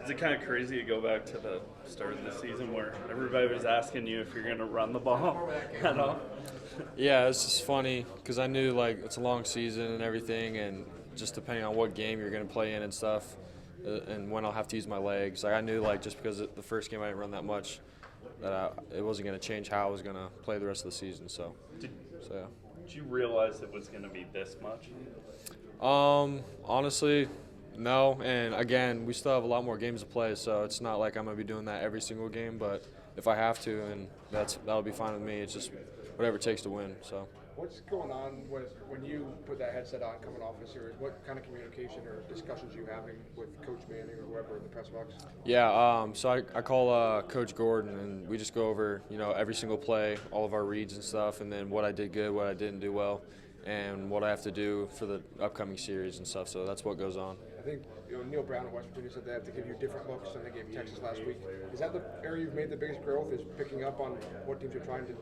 Is it kind of crazy to go back to the start of the season where everybody was asking you if you're going to run the ball at all? Yeah, it's just funny because I knew like it's a long season and everything, and just depending on what game you're going to play in and stuff, and when I'll have to use my legs. Like I knew like just because the first game I didn't run that much, that it wasn't going to change how I was going to play the rest of the season. Yeah. Did you realize it was going to be this much? Honestly, no. And again, we still have a lot more games to play, so it's not like I'm gonna be doing that every single game. But if I have to, and that'll be fine with me. It's just whatever it takes to win. So. What's going on when you put that headset on coming off a series? What kind of communication or discussions are you having with Coach Manning or whoever in the press box? Yeah, so I call Coach Gordon, and we just go over every single play, all of our reads and stuff, and then what I did good, what I didn't do well, and what I have to do for the upcoming series and stuff. So that's what goes on. I think Neil Brown at West Virginia said they have to give you different looks than they gave Texas last week. Is that the area you've made the biggest growth, is picking up on what teams are trying to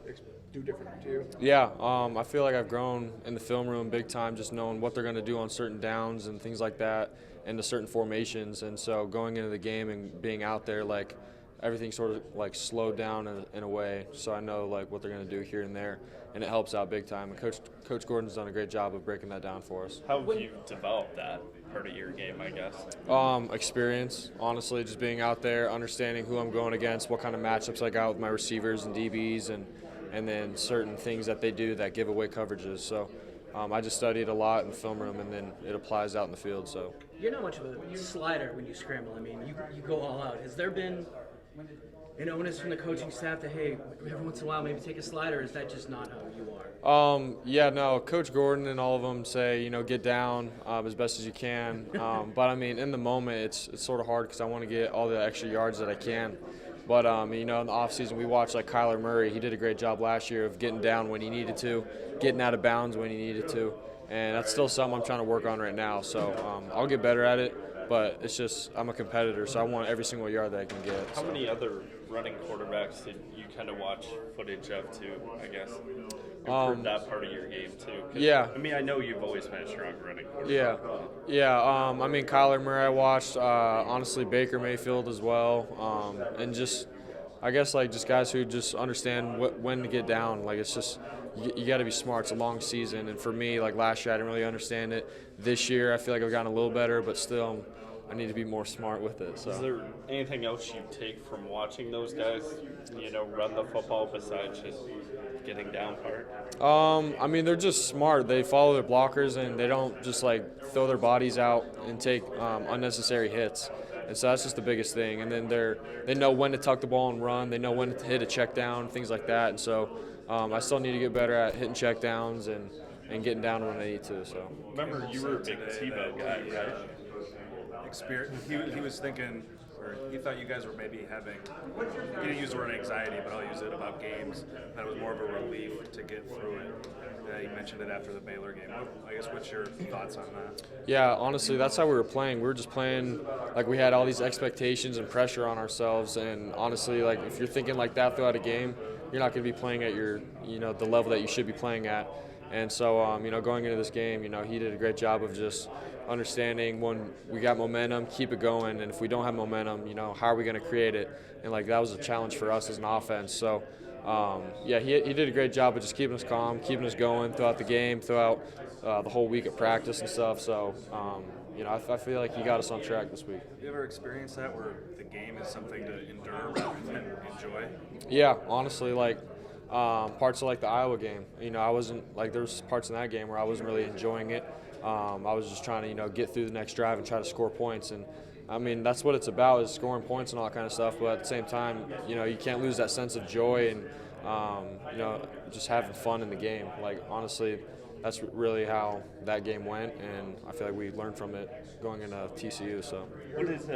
do different to you? Yeah, I feel like I've grown in the film room big time, just knowing what they're going to do on certain downs and things like that, and the certain formations. And so going into the game and being out there, like everything sort of like slowed down in a way, so I know like what they're going to do here and there, and it helps out big time. And Coach Gordon's done a great job of breaking that down for us. How have you developed that part of your game, I guess? Experience, honestly, just being out there, understanding who I'm going against, what kind of matchups I got with my receivers and DBs, and then certain things that they do that give away coverages. So I just studied a lot in the film room, and then it applies out in the field. So you're not much of a slider when you scramble. I mean, you go all out. Has there been an onus from the coaching staff to, hey, every once in a while maybe take a slider, or is that just not how you are? Yeah, no, Coach Gordon and all of them say, get down as best as you can. But, I mean, in the moment, it's sort of hard because I want to get all the extra yards that I can. But, in the offseason, we watched, like, Kyler Murray. He did a great job last year of getting down when he needed to, getting out of bounds when he needed to. And that's still something I'm trying to work on right now. So I'll get better at it, but it's just I'm a competitor, so I want every single yard that I can get. How many other running quarterbacks did you kind of watch footage of too, I guess? Improve that part of your game too. Yeah. I mean, I know you've always been a strong running quarterback. Yeah. I mean, Kyler Murray I watched. Honestly, Baker Mayfield as well. And just, I guess, like, just guys who just understand when to get down. Like, it's just, you got to be smart. It's a long season. And for me, like last year, I didn't really understand it. This year, I feel like I've gotten a little better, but still, I need to be more smart with it. So. Is there anything else you take from watching those guys, run the football besides just getting down part? I mean, they're just smart. They follow their blockers, and they don't just, like, throw their bodies out and take unnecessary hits. And so that's just the biggest thing. And then they know when to tuck the ball and run. They know when to hit a check down, things like that. And so I still need to get better at hitting check downs and getting down when I need to. So. Remember, you were a big Tebow guy, right? He was thinking, or he thought you guys were maybe having, he didn't use the word anxiety, but I'll use it about games, that it was more of a relief to get through it. He mentioned it after the Baylor game. I guess what's your thoughts on that? Yeah, honestly, that's how we were playing. We were just playing like we had all these expectations and pressure on ourselves, and honestly, like if you're thinking like that throughout a game, you're not going to be playing at your, the level that you should be playing at. And so, going into this game, he did a great job of just understanding when we got momentum, keep it going, and if we don't have momentum, how are we going to create it? And like that was a challenge for us as an offense. So, he did a great job of just keeping us calm, keeping us going throughout the game, throughout the whole week of practice and stuff. So, I feel like he got us on track this week. Have you ever experienced that where the game is something to endure rather than enjoy? Yeah, honestly, like. Parts of like the Iowa game, I wasn't like there was parts in that game where I wasn't really enjoying it. I was just trying to get through the next drive and try to score points, and I mean that's what it's about, is scoring points and all that kind of stuff. But at the same time, you can't lose that sense of joy and just having fun in the game. Like honestly, that's really how that game went, and I feel like we learned from it going into TCU. So. What is